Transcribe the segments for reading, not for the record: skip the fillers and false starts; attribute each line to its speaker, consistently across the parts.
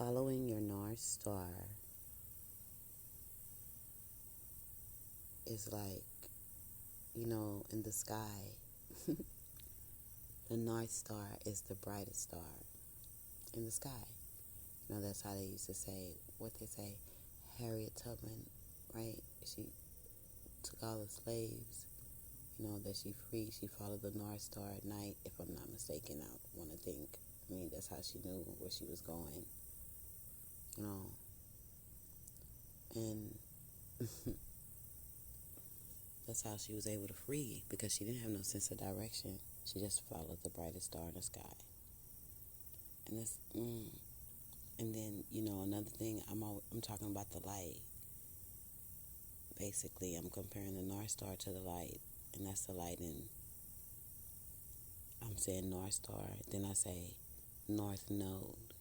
Speaker 1: Following your North Star is like, in the sky, the North Star is the brightest star in the sky. That's how they used to say, what they say, Harriet Tubman, right? She took all the slaves, that she freed. She followed the North Star at night, if I'm not mistaken. I want to think. That's how she knew where she was going, and that's how she was able to free, because she didn't have no sense of direction. She just followed the brightest star in the sky. And that's, and then, another thing, I'm talking about the light. Basically, I'm comparing the North Star to the light, and that's the light I'm saying North Star, then I say North Node.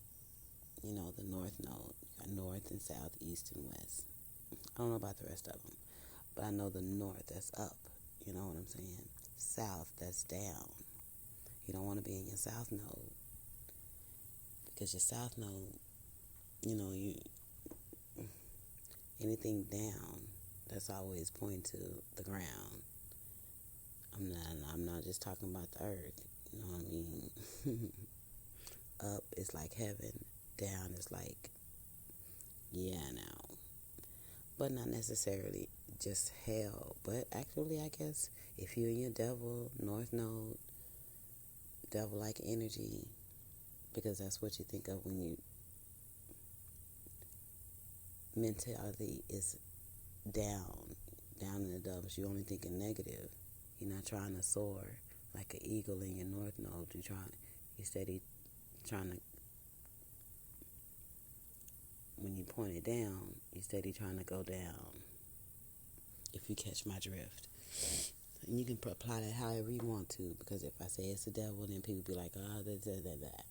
Speaker 1: The North Node. You got North and South, East and West. I don't know about the rest of them, but I know the North, that's up. You know what I'm saying? South, that's down. You don't want to be in your South Node, because your South Node, you anything down, that's always pointing to the ground. I'm not just talking about the earth. You know what I mean? Up is like heaven. Down is like, now. But not necessarily just hell. But actually, I guess, if you're in your devil, North Node, devil-like energy, because that's what you think of when you, mentality is down in the dumps. You're only thinking negative. You're not trying to soar like an eagle in your North Node. You steady trying to, when you point it down, you steady trying to go down, if you catch my drift. And you can apply that however you want to, because if I say it's the devil, then people be like, that.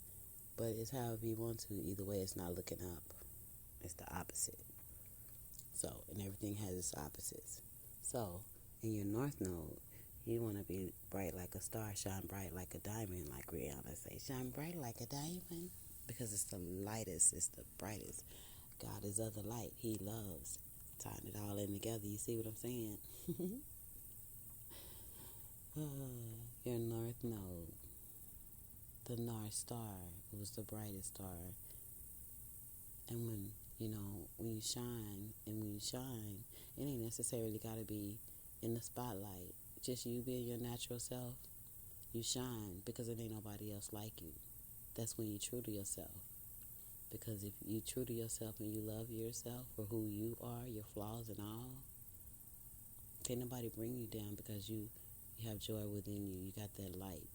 Speaker 1: But it's however you want to. Either way, it's not looking up. It's the opposite. So, and everything has its opposites. So, in your North Node, you want to be bright like a star, shine bright like a diamond, like Rihanna say, shine bright like a diamond, because it's the lightest, it's the brightest. God is of the light. He loves. Tying it all in together. You see what I'm saying? Your North Node, the North Star, it was the brightest star. And when you shine, it ain't necessarily got to be in the spotlight. Just you being your natural self, you shine, because it ain't nobody else like you. That's when you're true to yourself. Because if you true to yourself and you love yourself for who you are, your flaws and all, can't nobody bring you down, because you have joy within you. You got that light.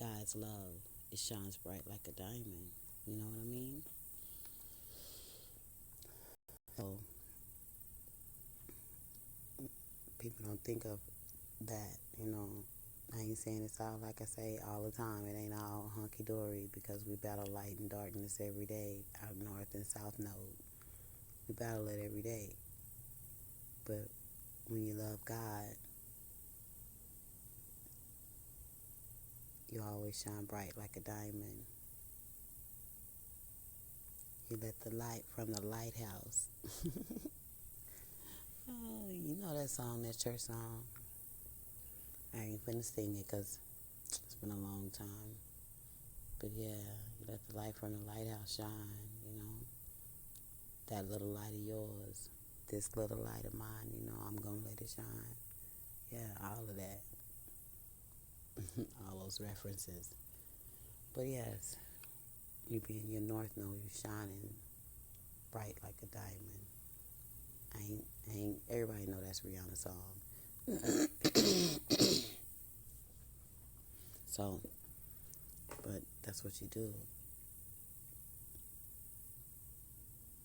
Speaker 1: God's love, it shines bright like a diamond. You know what I mean? So, people don't think of that, I ain't saying it's all, like I say all the time, it ain't all hunky-dory, because we battle light and darkness every day, our North and South Node. We battle it every day. But when you love God, you always shine bright like a diamond. You let the light from the lighthouse. Oh, you know that song, that church song? I ain't finna sing it, because it's been a long time. But yeah, you let the light from the lighthouse shine, That little light of yours, this little light of mine, I'm gonna let it shine. Yeah, all of that. All those references. But yes, you be in your North Node, you shining bright like a diamond. I ain't everybody know that's Rihanna's song. So, but that's what you do.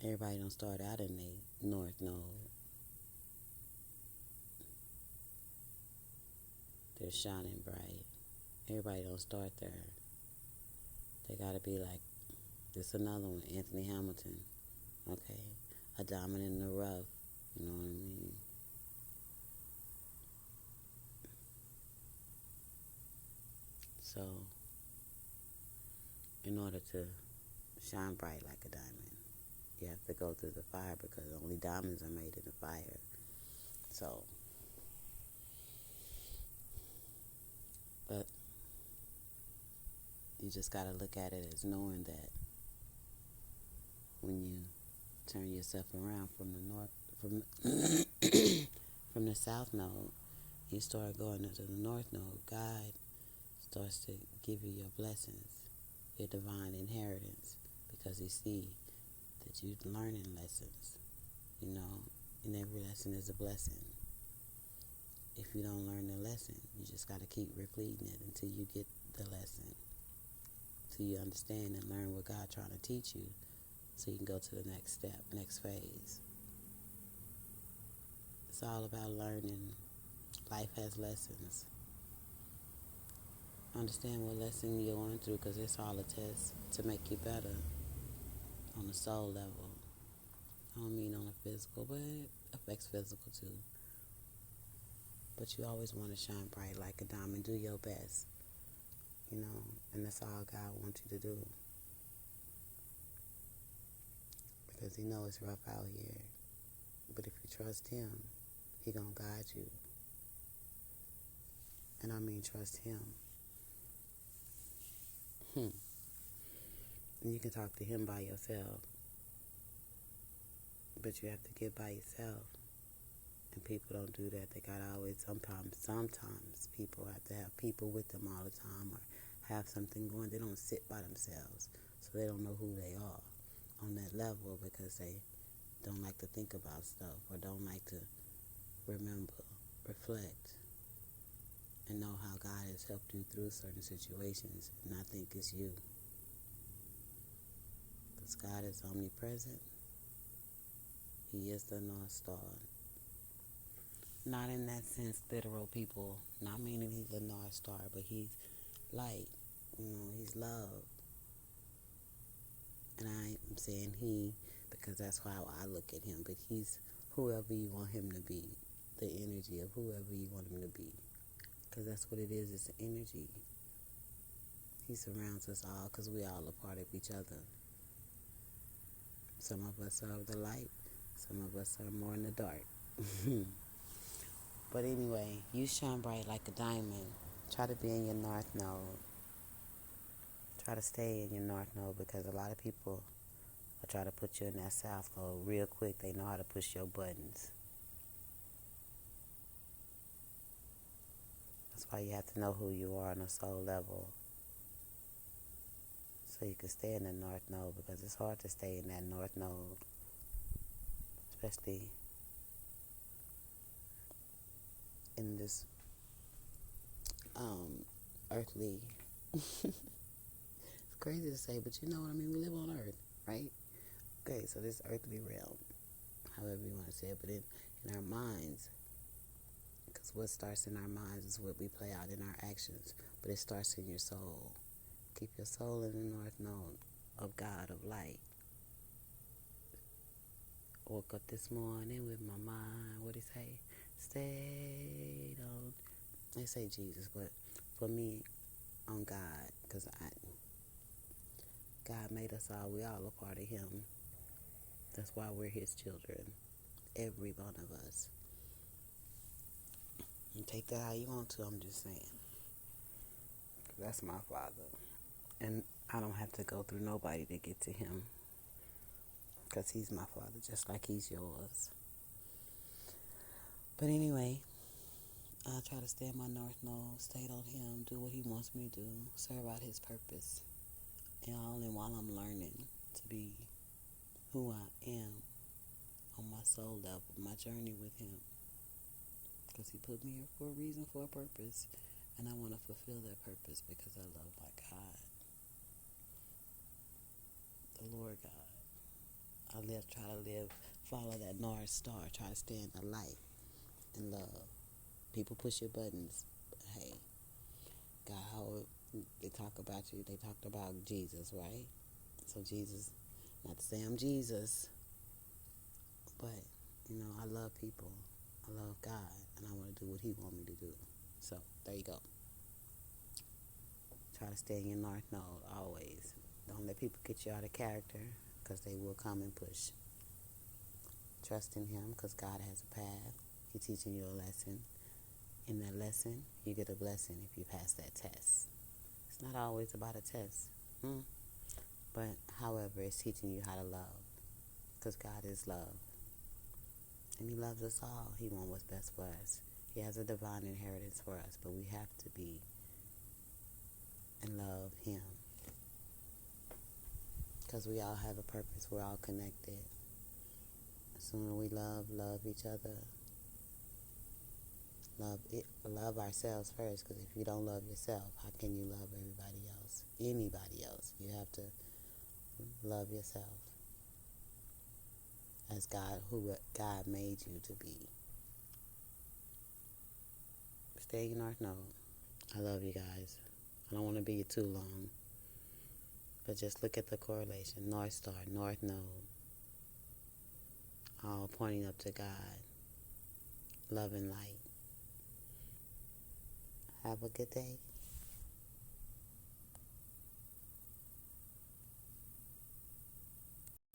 Speaker 1: Everybody don't start out in the North Node. They're shining bright. Everybody don't start there. They gotta be like, this another one, Anthony Hamilton. Okay, a diamond in the rough. You know what I mean? So, in order to shine bright like a diamond. You have to go through the fire because only diamonds are made in the fire. So, but you just got to look at it as knowing that when you turn yourself around from the north, from the south node, you start going into the north node, God starts to give you your blessings, your divine inheritance, because he see that you're learning lessons, and every lesson is a blessing. If you don't learn the lesson, you just got to keep repeating it until you get the lesson, until you understand and learn what God's trying to teach you, so you can go to the next step, next phase. It's all about learning. Life has lessons. Understand what lesson you're going through, because it's all a test to make you better on the soul level. I don't mean on the physical, but it affects physical too. But you always want to shine bright like a diamond. Do your best, and that's all God wants you to do. Because he knows it's rough out here. But if you trust him, he gonna guide you. And I mean trust him. And you can talk to him by yourself. But you have to get by yourself. And people don't do that. They gotta always, sometimes people have to have people with them all the time, or have something going. They don't sit by themselves. So they don't know who they are on that level, because they don't like to think about stuff, or don't like to remember, reflect, and know how God has helped you through certain situations. And I think it's you. Because God is omnipresent. He is the North Star. Not in that sense, literal people. Not meaning he's the North Star, but he's light. He's love. And I'm saying he because that's how I look at him. But he's whoever you want him to be. The energy of whoever you want him to be. Because that's what it is. It's energy. He surrounds us all because we all a part of each other. Some of us are the light. Some of us are more in the dark. But anyway, you shine bright like a diamond. Try to be in your north node. Try to stay in your north node, because a lot of people will try to put you in that south node real quick. They know how to push your buttons. That's why you have to know who you are on a soul level, so you can stay in the north node, because it's hard to stay in that north node, especially in this earthly it's crazy to say, but you know what I mean. We live on earth, right? Okay, so this earthly realm, however you want to say it, but in our minds, because what starts in our minds is what we play out in our actions, but it starts in your soul. Keep your soul in the north node of God, of light. Woke up this morning with my mind, what he say? Stayed on, they say Jesus, but for me, on God, because God made us all. We all a part of him. That's why we're his children. Every one of us. You take that how you want to, I'm just saying. That's my Father. And I don't have to go through nobody to get to him, because he's my Father, just like he's yours. But anyway, I try to stay in my north node, stay on him, do what he wants me to do, serve out his purpose. And while I'm learning to be who I am on my soul level, my journey with him. Because he put me here for a reason, for a purpose. And I want to fulfill that purpose because I love my God. The Lord God. Try to follow that North Star, try to stay in the light and love. People push your buttons, but hey, God, how they talk about you, they talked about Jesus, right? So Jesus, not to say I'm Jesus, but, I love people. I love God, and I want to do what he wants me to do. So, there you go. Try to stay in your north node, always. Don't let let people get you out of character, because they will come and push. Trust in Him, because God has a path. He's teaching you a lesson. In that lesson, you get a blessing if you pass that test. It's not always about a test. But, however, it's teaching you how to love, because God is love. And He loves us all. He wants what's best for us. He has a divine inheritance for us, but we have to be and love Him. Because we all have a purpose. We're all connected. The sooner we love each other, love ourselves first. Because if you don't love yourself, how can you love everybody else? Anybody else. You have to love yourself as who God made you to be. Stay North Node. I love you guys. I don't want to be too long, but just look at the correlation. North Star, North Node, all pointing up to God, love and light. Have a good day.